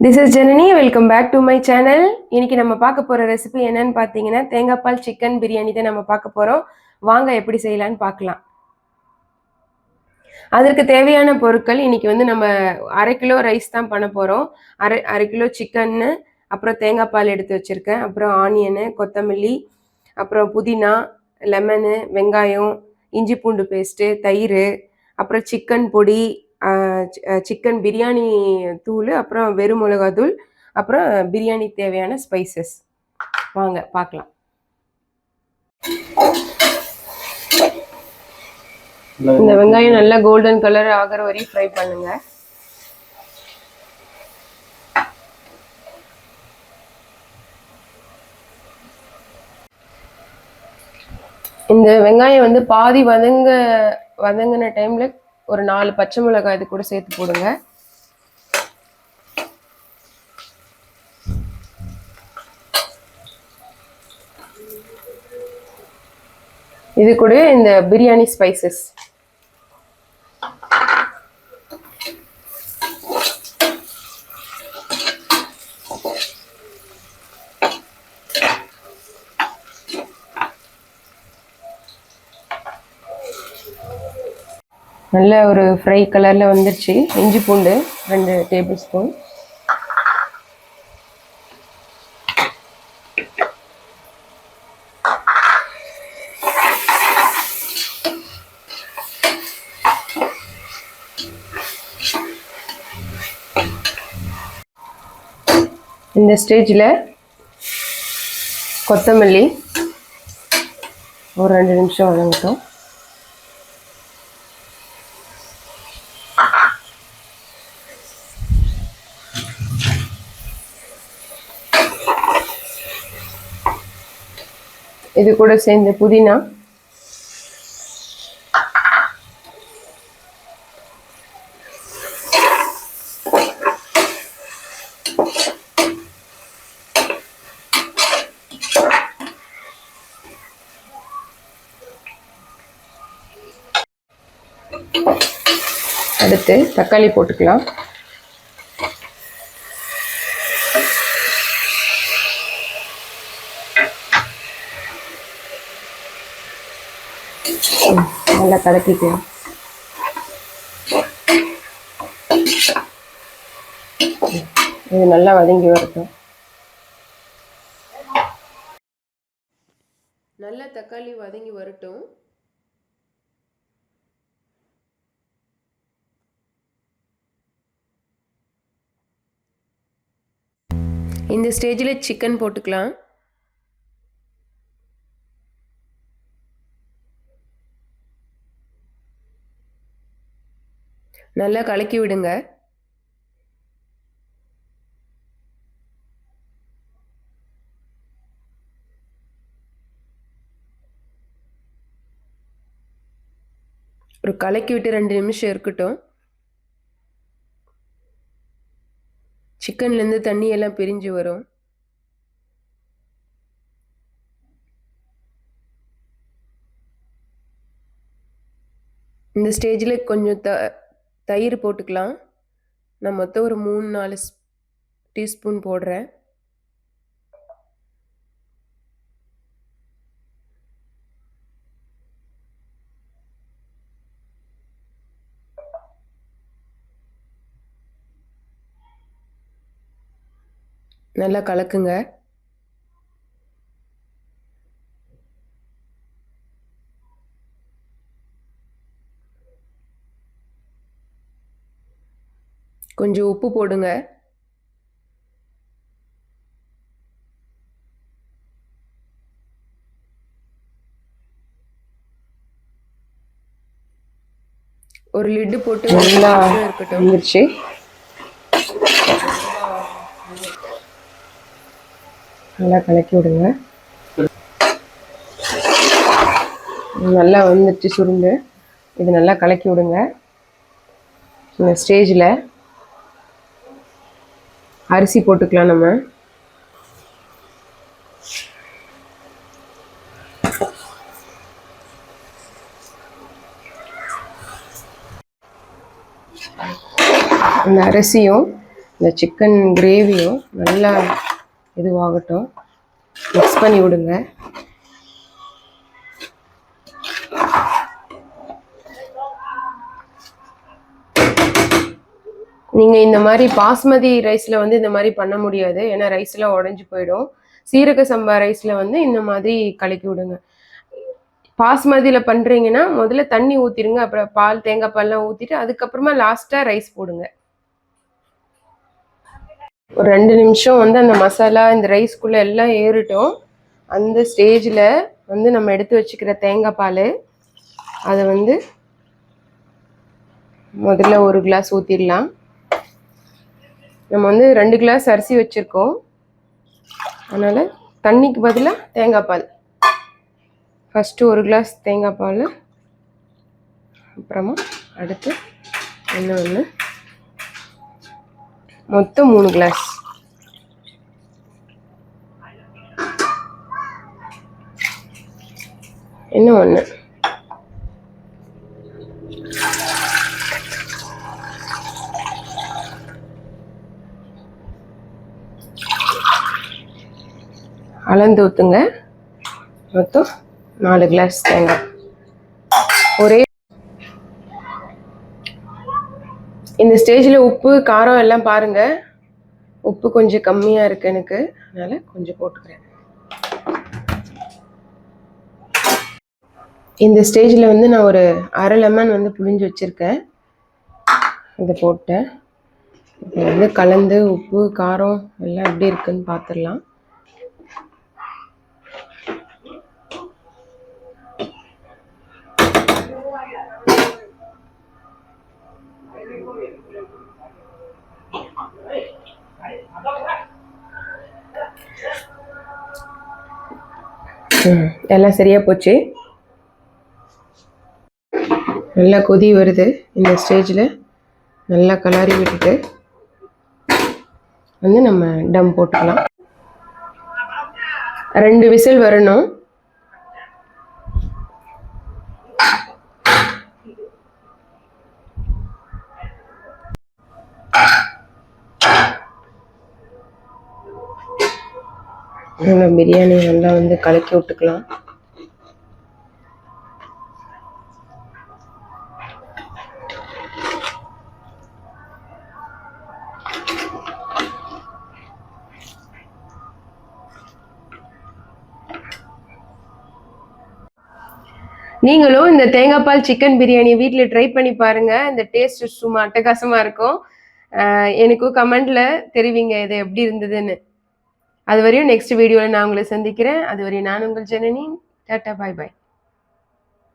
This is Janani. Welcome back to my channel. இன்னைக்கு நம்ம பார்க்க போற ரெசிபி என்னன்னு பார்த்தீங்கன்னா தேங்காய் பால் சிக்கன் பிரியாணி தான் நம்ம பார்க்க போறோம். வாங்க எப்படி செய்யலாம்னு பார்க்கலாம். அதற்கு தேவையான பொருட்கள் இன்னைக்கு நம்ம 1/2 கிலோ ரைஸ் தான் பண்ண போறோம். அரை கிலோ சிக்கன், அப்புறம் தேங்காய் பால் எடுத்து வச்சிருக்கேன், அப்புறம் ஆனியன், கொத்தமல்லி, அப்புறம் புதினா, லெமன், வெங்காயம், இஞ்சி பூண்டு பேஸ்ட், தயிர், அப்புறம் சிக்கன் பொடி, சிக்கன் பிரியாணி தூள், அப்புறம் வெறும் மிளகாய், அப்புறம் பிரியாணி தேவையான ஸ்பைசஸ். வாங்க பார்க்கலாம். இந்த வெங்காயம் நல்லா கோல்டன் கலர் ஆகிற வரையும் ஃப்ரை பண்ணுங்க. இந்த வெங்காயம் பாதி வதங்கின டைம்ல ஒரு 4 பச்சை மிளகாய் இது கூட சேர்த்து போடுங்க. இது கூட இந்த பிரியாணி ஸ்பைசஸ். நல்ல ஒரு ஃப்ரை கலரில் வந்துருச்சு. இஞ்சி பூண்டு 2 டேபிள் ஸ்பூன், இந்த ஸ்டேஜில் கொத்தமல்லி ஒரு 2 நிமிஷம் வதங்கட்டும். இது கூட சேர்ந்த புதினா, அடுத்து தக்காளி போட்டுக்கலாம். நல்லா கலக்கிக்கலாம். இது நல்லா வதங்கி வரட்டும். நல்லா தக்காளி வதங்கி வரட்டும். இந்த ஸ்டேஜில் சிக்கன் போட்டுக்கலாம். நல்லா கலக்கி விடுங்க. ஒரு கலக்கி விட்டு 2 நிமிஷம் இருக்கட்டும். சிக்கன்லேருந்து தண்ணி எல்லாம் பிரிஞ்சு வரும். இந்த ஸ்டேஜில் கொஞ்சம் தயிர் போட்டுக்கலாம். நான் மொத்தம் ஒரு 3-4 டீஸ்பூன் போடுறேன். நல்லா கலக்குங்க. கொஞ்சம் உப்பு போடுங்க. ஒரு லிட்டு போட்டு நல்லா இருக்கட்டும். நல்லா கலக்கி விடுங்க. நல்லா வந்துடுச்சு சுருண்டு. இது நல்லா கலக்கி விடுங்க. இந்த ஸ்டேஜில் அரிசி போட்டுக்கலாம். நம்ம இந்த அரிசியும் இந்த சிக்கன் கிரேவியும் நல்லா இதுவாகட்டும். மிக்ஸ் பண்ணி விடுங்க. நீங்கள் இந்த மாதிரி பாஸ்மதி ரைஸில் வந்து இந்த மாதிரி பண்ண முடியாது, ஏன்னா ரைஸ்லாம் உடஞ்சி போயிடும். சீரக சம்பா ரைஸில் வந்து இந்த மாதிரி கலக்கி விடுங்க. பாஸ்மதியில் பண்ணுறீங்கன்னா முதல்ல தண்ணி ஊற்றிடுங்க, அப்புறம் பால் தேங்காய் பால்லாம் ஊற்றிட்டு அதுக்கப்புறமா லாஸ்ட்டாக ரைஸ் போடுங்க. ஒரு 2 நிமிஷம் வந்து அந்த மசாலா இந்த ரைஸ்குள்ளே எல்லாம் ஏறிட்டோம். அந்த ஸ்டேஜில் வந்து நம்ம எடுத்து வச்சுக்கிற தேங்காய் பால் அதை வந்து முதல்ல 1 கிளாஸ் ஊற்றிடலாம். நம்ம வந்து 2 கிளாஸ் அரிசி வச்சுருக்கோம், அதனால் தண்ணிக்கு பதிலாக தேங்காய் பால். ஃபஸ்ட்டு 1 கிளாஸ் தேங்காய் பால், அப்புறமா அடுத்து ஒன்று மொத்தம் 3 கிளாஸ். இன்னும் ஒன்று. அளந்து ஊற்றுங்க. மொத்தம் 4 கிளாஸ் தேங்காய். ஒரே இந்த ஸ்டேஜில் உப்பு காரம் எல்லாம் பாருங்கள். உப்பு கொஞ்சம் கம்மியாக இருக்குது எனக்கு, அதனால் கொஞ்சம் போட்டுக்கிறேன். இந்த ஸ்டேஜில் வந்து நான் ஒரு அரை லெமன் வந்து புழிஞ்சு வச்சுருக்கேன், இதை போட்டேன். இப்போ வந்து கலந்து உப்பு காரம் எல்லாம் எப்படி இருக்குன்னு பார்த்துடலாம். எல்லாம் சரியாக போச்சு. நல்லா கொதி வருது. இந்த ஸ்டேஜில் நல்லா கலரி விட்டுட்டு வந்து நம்ம டம் போட்டுக்கலாம். 2 விசில் வரணும். நம்ம பிரியாணி நல்லா வந்து கலக்கி விட்டுக்கலாம். நீங்களும் இந்த தேங்காய் பால் சிக்கன் பிரியாணி வீட்டில் ட்ரை பண்ணி பாருங்கள். இந்த டேஸ்ட் சும்மா அட்டகாசமாக இருக்கும். எனக்கும் கமெண்டில் தெரிவிங்க இது எப்படி இருந்ததுன்னு. அது வரையும் நெக்ஸ்ட் வீடியோவில் நான் உங்களை சந்திக்கிறேன். அது வரையும் நான் உங்கள் ஜனனி. டாட்டா, பாய் பாய்.